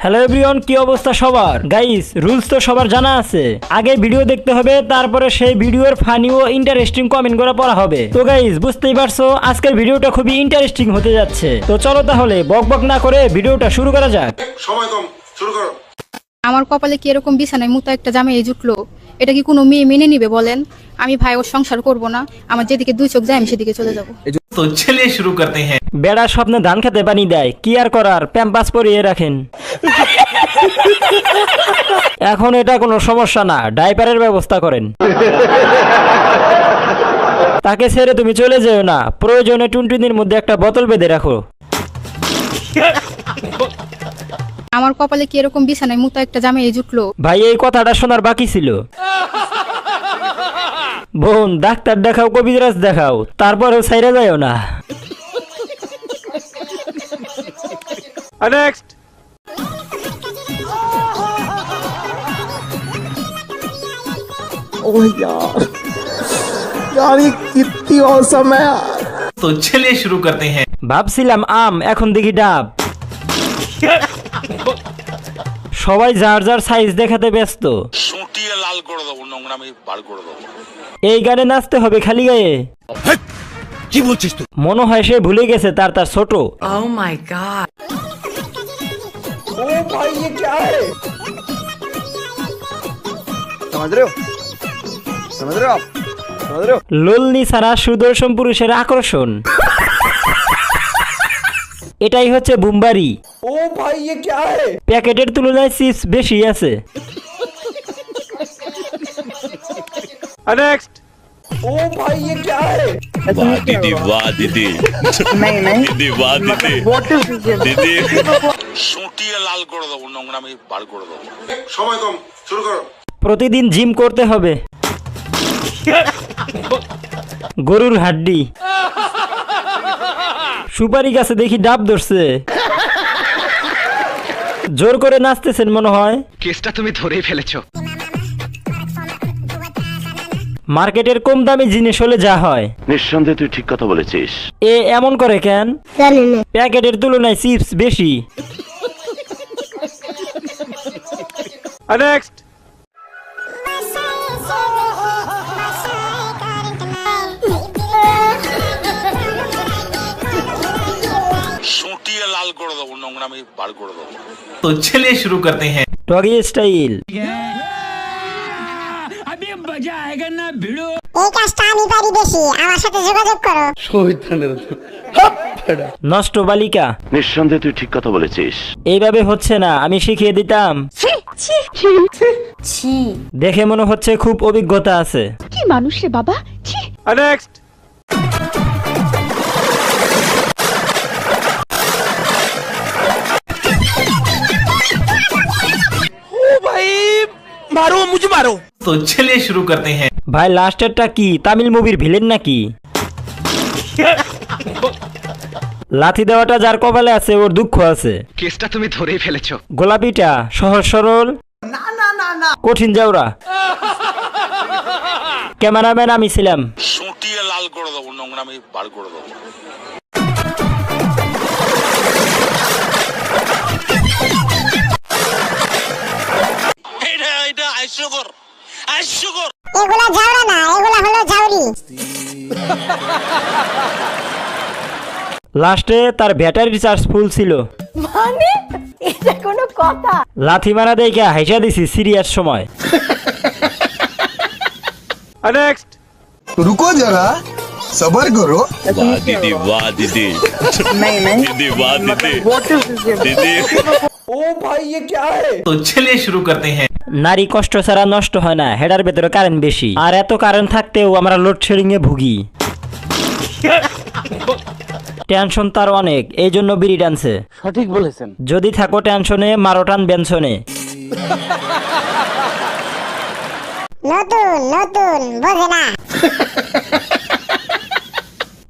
Hello everyone, কি অবস্থা সবার? গাইস, রুলস তো সবার জানা আছে। আগে ভিডিও দেখতে হবে, তারপরে সেই ভিডিওর ফানি ও ইন্টারেস্টিং কমেন্ট করে পড়া হবে। তো গাইস, বুঝতেই পারছো আজকের ভিডিওটা খুবই ইন্টারেস্টিং হতে যাচ্ছে। তো চলো তাহলে বক বক না করে ভিডিওটা শুরু করা যাক। সময় কম, শুরু করো। আমার কপালে কি এরকম বিছানায় মুতা একটা জামাই জুটলো? এটা কি কোনো মেয়ে মেনে নিবে বলেন? আমি ভাই ওর সংসার করব না। আমার যেদিকে দুই চোখ যায় আমি সেদিকে চলে যাব। তো চলিए शुरू करते हैं। বেড়া স্বপ্নে ধান খেতে পানি দেয়, কি আর করার, প্যাম্পাস পরিয়ে রাখেন। এখন এটা কোনো সমস্যা না, ডাইপারের ব্যবস্থা করেন। তাকে ছেড়ে তুমি চলে যেও না, প্রয়োজনে টুনটুনির মধ্যে একটা বোতল বেঁধে রাখো। আমার কপালে কি এরকম বিছানায় মুতা একটা জামাই জুটলো? ভাই, এই কথাটা শোনার বাকি ছিল। বোন, ডাক্তার দেখাও, কবিরাজ দেখাও, তারপরেও ছাইরা যায়ও না। নেক্সট। ओह यार ये कितनी औसम है यार। तो चलिए शुरू करते हैं। ভাবছিলাম আম, এখন দেখি ডাব। সবাই যার যার সাইজ দেখাতে ব্যস্ত। সুটিয়ে লাল করে দেবো, নোংরামি বার করে দেবো। এই গানে নাচতে হবে খালি গায়ে। কি বলছিস তুই? মনে হয় সে ভুলে গেছে তার ছোট। Oh my god. ओ भाई ये क्या है? समझ रहे हो? समझ रहे हो आप? समझ रहे हो? লোলনি ছাড়া সুদর্শন পুরুষের আকর্ষণ। এটাই হচ্ছে বুমবারি। ओ भाई ये क्या है? প্যাকেটের তুলনায় চিপস বেশি আছে। নেক্সট। ओ भाई ये क्या है? वाह दीदी नहीं नहीं दीदी वाह दीदी व्हाट इज दिस? दीदी সুটিয়ে লাল করে দেবো, নোংরামি বার করে দেবো। সময় কম, শুরু করো। প্রতিদিন জিম করতে হবে। গরুর হাড্ডি। সুপারি গাছে দেখি ডাব ধরছে। জোর করে নাচতেছেন মনে হয়। কেসটা তুমি ধরেই ফেলেছো। মার্কেটের কম দামি জিনিস হলে যা হয়। নিঃসন্দেহে তুই ঠিক কথা বলেছিস। এ এমন করে কেন? প্যাকেটের তুলনায় চিপস বেশি। নেক্সট। সুটিয়ে লাল করে দেবো, নোংরামি বার করে দেবো। तो चलिए शुरू करते हैं। Doggy style. এই কাজটা আমি পারি বেশি, আমার সাথে যোগাযোগ করো। নষ্ট বালিকা। নিঃসন্দেহে তুই ঠিক কথা বলেছিস। এইভাবে হচ্ছে না, আমি শিখিয়ে দিতাম। দেখে মনে হচ্ছে খুব অভিজ্ঞতা আছে। কি মানুষ রে বাবা, ছি। নেক্সট। मारो मुझे मारो। तो चलिए शुरू करते हैं। ভাই, লাস্টেরটা কি তামিল মুভির ভিলেন নাকি? লাথি দেওয়াটা যার কপালে আছে ওর দুঃখ আছে। কেসটা তুমি ধরেই ফেলেছো। গোলাপিটা সহজ সরল, কঠিন যাওরা। ক্যামেরাম্যান আমি ছিলাম। সুটিয়ে লাল করে দেবো, নোংরামি বার করে দেবো। এটা আইসুগর, আইসুগর। এগুলা জাউরা না, এগুলা হলো জাউরি। লাস্টে তার ব্যাটারি চার্জ ফুল ছিল। মানে এটা কোনো কথা? লাথি মারা দেখে হাইসা দিছি সিরিয়াস সময়। নেক্সট। रुको जरा सबर करो। वाह दीदी नहीं नहीं दीदी वाह दीदी व्हाट इज दिस? दीदी ओ भाई ये क्या है? तो चलिए शुरू करते हैं। নারী কষ্ট ছাড়া নষ্ট হয় না, হেডার ভেতরে কারেন্ট বেশি। আর এত কারেন্ট থাকতেও আমরা লোডশেডিং এ ভুগি। টেনশন তার অনেক, এই জন্য বিড়ি টানছে। সঠিক বলেছেন। যদি থাকো টেনশনে, মারো টান বেনশনে। নতুন নতুন বোঝে না।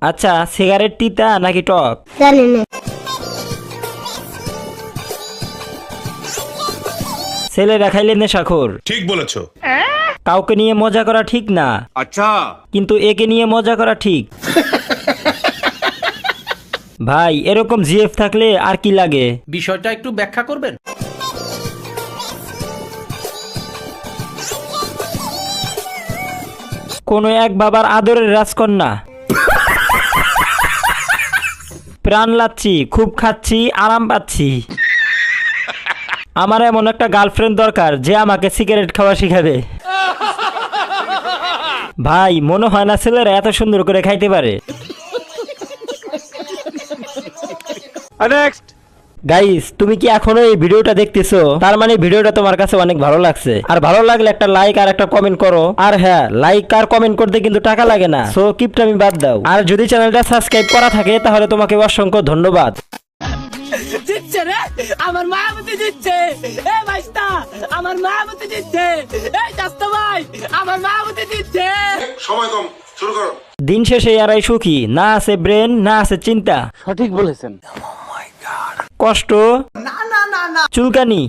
আচ্ছা, সিগারেট তিতা নাকি টক? জানি না। ছেলেরা খাইলে নেশাখোর। ঠিক বলেছো। কাউকে নিয়ে মজা করা ঠিক না, अच्छा কিন্তু একে নিয়ে মজা করা ঠিক। ভাই এরকম জিএফ থাকলে আর কি লাগে? বিষয়টা একটু ব্যাখ্যা করবেন? কোন এক বাবার আদরের রাজকন্যা, প্রাণ লাচ্ছি, খুব খাচ্ছি, আরাম পাচ্ছি। আমার এমন একটা গার্লফ্রেন্ড দরকার যে আমাকে সিগারেট খাওয়া শিখাবে। ভাই মনে হয় না ছেলেরা এত সুন্দর করে খাইতে পারে। नेक्स्ट গাইস তুমি কি এখনো এই ভিডিওটা দেখতেছো? তার মানে ভিডিওটা তোমার কাছে অনেক ভালো লাগছে। আর ভালো লাগলে একটা লাইক আর একটা কমেন্ট করো। আর হ্যাঁ, লাইক আর কমেন্ট করতে কিন্তু টাকা লাগে না, সো কিপটামি বাদ দাও। আর যদি চ্যানেলটা সাবস্ক্রাইব করা থাকে তাহলে তোমাকে অসংখ্য ধন্যবাদ। দিচ্ছে রে আমার মায়াবতী দিচ্ছে, এ ভাইস্তা আমার মায়াবতী দিচ্ছে, এই চাস্তো ভাই আমার মায়াবতী দিচ্ছে। সময় কম, শুরু করো। দিন শেষে এরাই সুখী, না আছে ব্রেন, না আছে চিন্তা। সঠিক বলেছেন। কষ্ট, চুলকানি,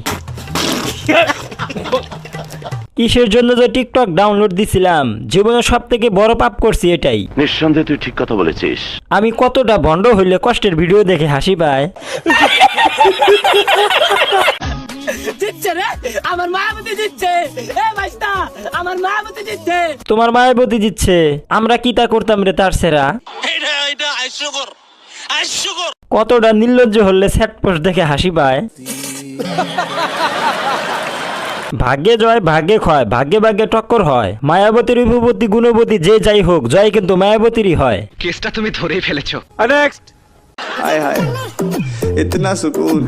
কিসের জন্য যে টিকটক ডাউনলোড দিছিলাম, জীবনের সব থেকে বড় পাপ করছি এটাই। নিঃসন্দেহে তুই ঠিক কথা বলেছিস। আমি কতটা ভণ্ড হইলে কষ্টের ভিডিও দেখে হাসি পায়। দিচ্ছে রে আমার মায়াবতী দিচ্ছে, এ ভাইস্তা আমার মায়াবতী দিচ্ছে। তোমার মায়াবতী দিচ্ছে, আমরা কি তা করতাম রে তার সেরা। এটা হাস্যকর, হাস্যকর। কতটা নির্লজ্জ হলে স্যাট পোস্ট দেখে হাসি পায়। ভাগ্যে জয় ভাগ্যে ক্ষয়, ভাগ্যে ভাগ্যে টক্কর হয়। মায়াবতীর রূপবতী গুণবতী যে যাই হোক, জয় কিন্তু মায়াবতীরই হয়। केसটা তুমি ধরেই ফেলেছো। नेक्स्ट हाय हाय इतना सुकून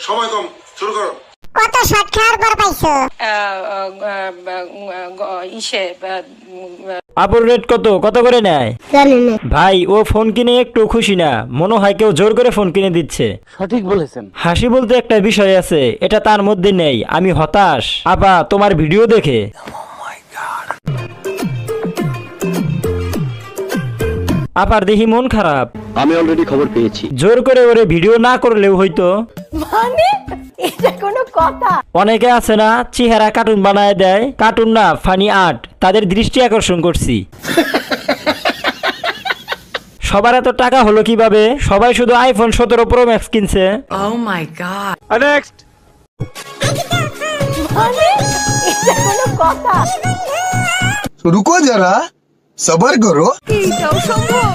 সময় কম, শুরু করো। কত শট খাওয়ার পর পাইছো? আপুর রেট কত কত করে নেয়? জানি না। ভাই ও ফোন কিনে একটু খুশি না, মনে হয় কেউ জোর করে ফোন কিনে দিচ্ছে। সঠিক বলেছেন। হাসি বলতে একটা বিষয় আছে, এটা তার মধ্যে নেই। আমি হতাশ আপা তোমার ভিডিও দেখে। আপার দেখি মন খারাপ। আমি অলরেডি খবর পেয়েছি। জোর করে ওরে ভিডিও না করলেও হইতো। মানে এটা কোনো কথা? অনেকে আছে না চেহারা কার্টুন বানায় দেয়, কার্টুন না ফানি আর্ট, তাদের দৃষ্টি আকর্ষণ করছি। সবার এত টাকা হলো কিভাবে? সবাই শুধু আইফোন 17 প্রো ম্যাক্স কিনছে। नेक्स्ट মানে এটা কোনো কথা? रुको जरा सबर करो। এটাও সম্ভব?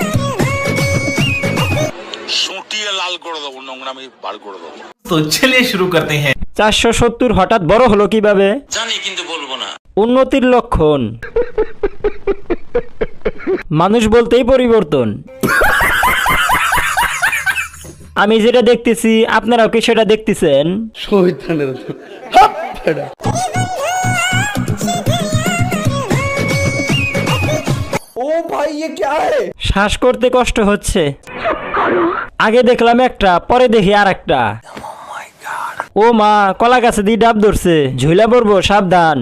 সুটিয়ে লাল করে দেবো, নোংরামি বার করে দেবো। तो चलिए शुरू करते हैं। 470 হঠাৎ বড় হলো কিভাবে? জানি কিন্তু বলবো না। উন্নতির লক্ষণ। মানুষ বলতেই পরিবর্তন। আমি যেটা দেখতেছি আপনারাও কি সেটা দেখতেছেন? ओ भाई ये क्या है? শ্বাস করতে কষ্ট হচ্ছে। আগে দেখলাম একটা, পরে দেখি আর একটা। ও মা, কলা গাছে দিয়ে ডাব ধরছে, ঝুলা পড়বো, সাবধান।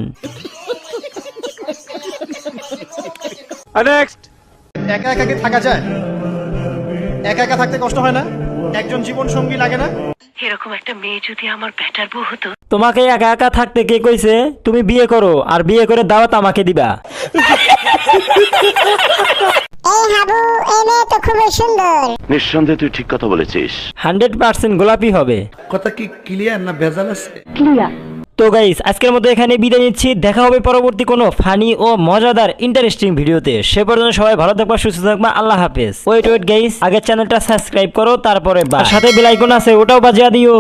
नेक्स्ट একা একা কি থাকা যায়? একা একা থাকতে কষ্ট হয় না? একজন জীবন সঙ্গী লাগে না? এরকম একটা মেয়ে যদি আমার ব্যাটার বউ হতো। তোমাকে একা একা থাকতে কে কইছে? তুমি বিয়ে করো, আর বিয়ে করে দাওয়াত আমাকে দিবা। এই হাবু, এই মেয়ে তো খুবই সুন্দর। নিঃসন্দেহে তুই ঠিক কথা বলেছিস। 100% গোলাপি হবে। কথা কি ক্লিয়ার না ভেজাল আছে? তো গাইস আজকের মতো এখানে বিদায় নিচ্ছি। দেখা হবে পরবর্তী কোনো ফানি ও মজাদার ইন্টারেস্টিং ভিডিওতে। সে পর্যন্ত সবাই ভালো থাকবা, সুস্থ থাকবা। আল্লাহ হাফেজ। ওয়েট গাইস, আগে চ্যানেলটা সাবস্ক্রাইব করো, তারপরে সাথে বেল আইকন আছে ওটাও বাজিয়ে দিও।